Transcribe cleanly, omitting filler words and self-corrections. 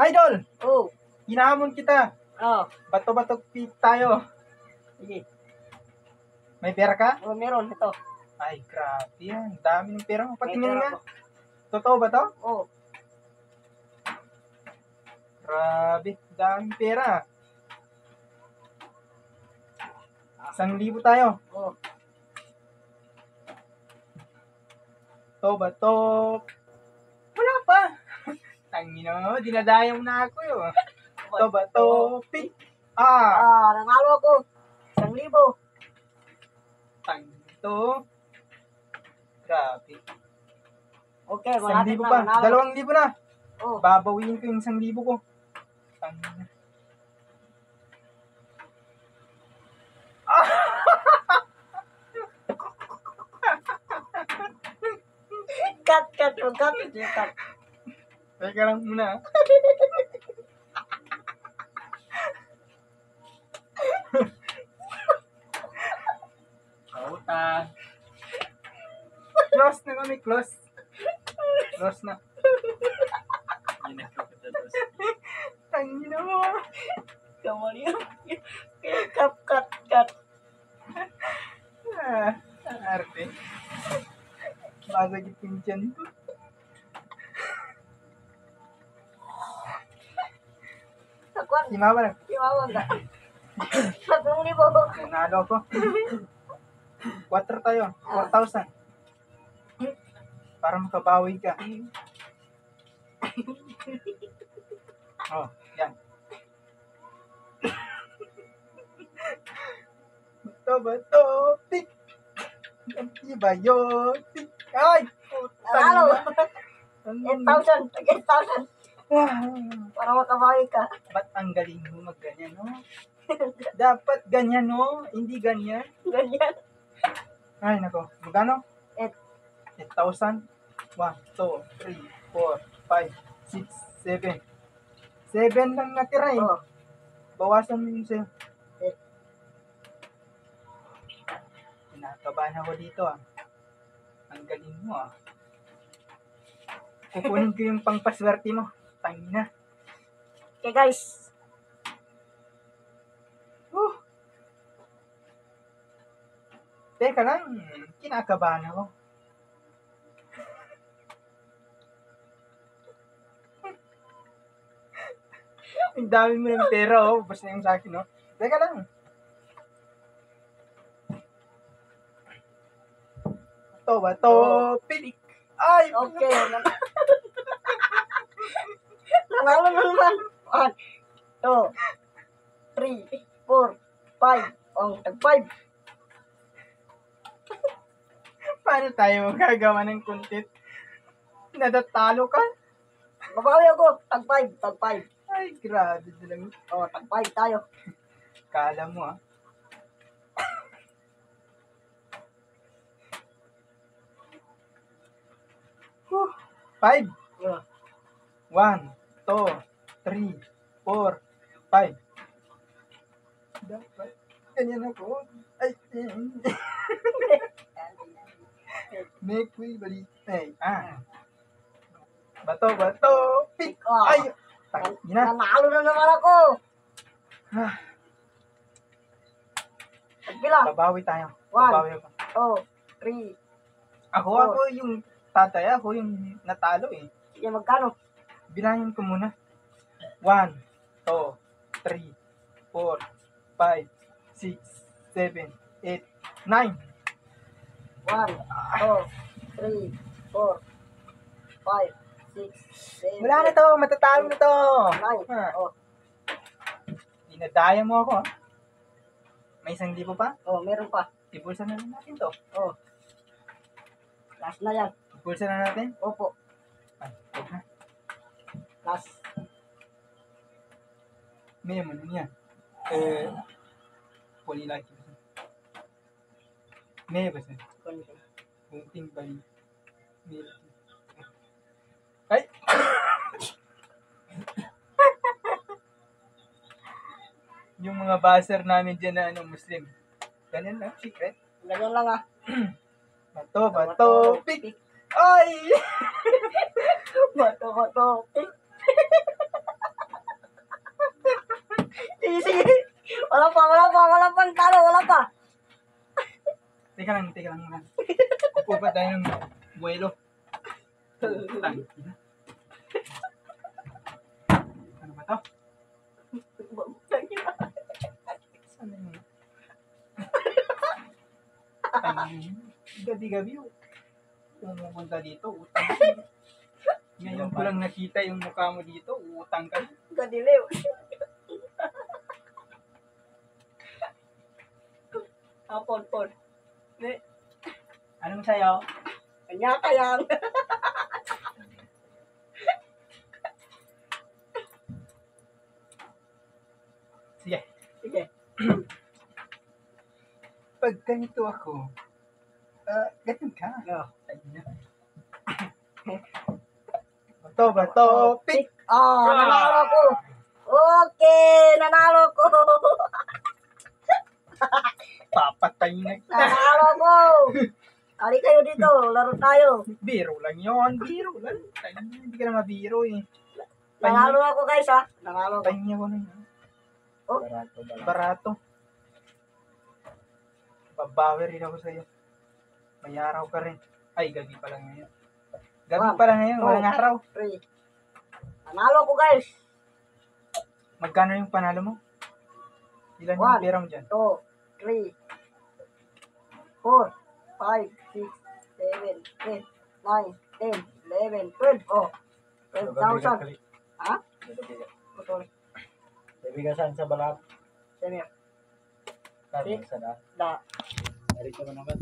Idol! Oh. Hinahamon kita. Oh. Bato-bato pit tayo. Sige. May pera ka? Oh, meron ito. Ay, grabe yan. Dami ng pera mo. May Patingin pera nga. ko. Totoo ba to? Oh. Grabe. Daming pera. 1,000 tayo. Oh. To ba to? Wala pa. Tangina mo, dinadayang na ako yun. To ba to? Pick. Nanalo ako. 1,000. Tangina to. Grabe. Okay, 1,000 malapit na. pa. Manalo. 2,000 na. Oh. Babawiin ko yung 1,000 ko. Tangina. Cut. Cut. Teka lang muna. Kauta. Close na kami, close. Close na. Tangina mo. Kamali. Cut. Arte. Masagit yung dyan. Takuan. Himawa lang. Iwawan ka. 1,000. Nanalo ko. 4 tayo. 4,000. Para makabawi ka. Oh, yan. Bato, pick. Antibiotic. Ay! Nanalo. Putang 8,000. Para makabawi ka. Ba't ang galing mo magganyan, no? Dapat ganyan, no? Hindi ganyan. Ganyan. Ay, nako. Magkano? 8. 8,000. 1, 2, 3, 4, 5, 6, 7. 7 lang natira eh. Oh. Bawasan mo yung sa'yo. 8. Kinakabahan ako dito ah. Ang galing mo ah. Kukunin ko yung pangpaswerte mo. Tangina. Okay guys. Teka lang. Kinakabahan ako. Ang dami mo ng pera oh. Basta na yung sa akin oh. Teka lang. Ito ba? Ito. Pilik. Ay! Okay. Nanalo na naman. 1, 2, 3, 4, 5. Oh, tag-5. Paano tayo gagawa ng content? Nadatalo ka? Babawi ako. Tag-5. Ay, grabe lang. Oh, tag-5 tayo. Kala mo ah. Five. Oh. 1, 2, 3, 4, 5. Dapat. Ganyan ako. Ay. Make we balik. Ay, Bato. Pick. Oh. Ay. Tangina. Nanalo na naman ako. Tagpila. Babawi tayo. 1, Babawi ako. 2, 3. Ako yung tatay. Ako yung natalo eh. Sige, magkano? Bilangin ko muna. 1, 2, 3, 4, 5, 6, 7, 8, 9. 1, 2, 3, 4, 5, 6, 7. Wala na to. Matatalo na to. 9. Oh. Dinadaya mo ako. May 1,000 pa? Oh, meron pa. Ibulsa na lang natin to. Oh. Last na yan. Ibulsa na natin. Opo. Ay, huwag na. Last. May naman niya. Polilaki. May basta. Kunting bali. Ay! Yung mga buzzer namin dyan na Muslim. Ganyan lang, secret. Ganyan lang ah. Bato, pick. Ay! Bato. Sige, sige. Wala pang talo, wala pa. Teka lang muna. Upo pa tayo ng buwelo. Tang. Ano ba to? Saan na yun? Gabi-gabi oh. Pumupunta dito, utang. Ngayon ko lang nakita yung mukha mo dito, utang ka. Gadiliw. Pon. Anong sayo? Kanya ka yan. Sige. Sige. Pag ganito ako, ganun ka. Oh. Bato, pick! Oh, nanalo ko. Okay, nanalo ko. Papatay na kita. Nanalo ko. Ali kayo dito, laro tayo. Biro lang yun, biro lang. Hindi ka na mabiro eh. Nanalo ako guys ha. Nanalo ko. Pahinga ko na yun. Oh, Barato. Babawi rin ako sa'yo. May araw ka rin. Ay, gabi pa lang ngayon. Gabi pa lang ngayon, walang araw. 3. Nanalo ko guys. Magkano yung panalo mo? Ilan One. yung pera mo dyan? 2, 3, 4, 5, 6, 7, 8, 9, 10, 11, 12. Oh, 12,000. Ha? Putol. Bibigasan sa balat. Semir. Kasi sa da. Da. Dari ko naman.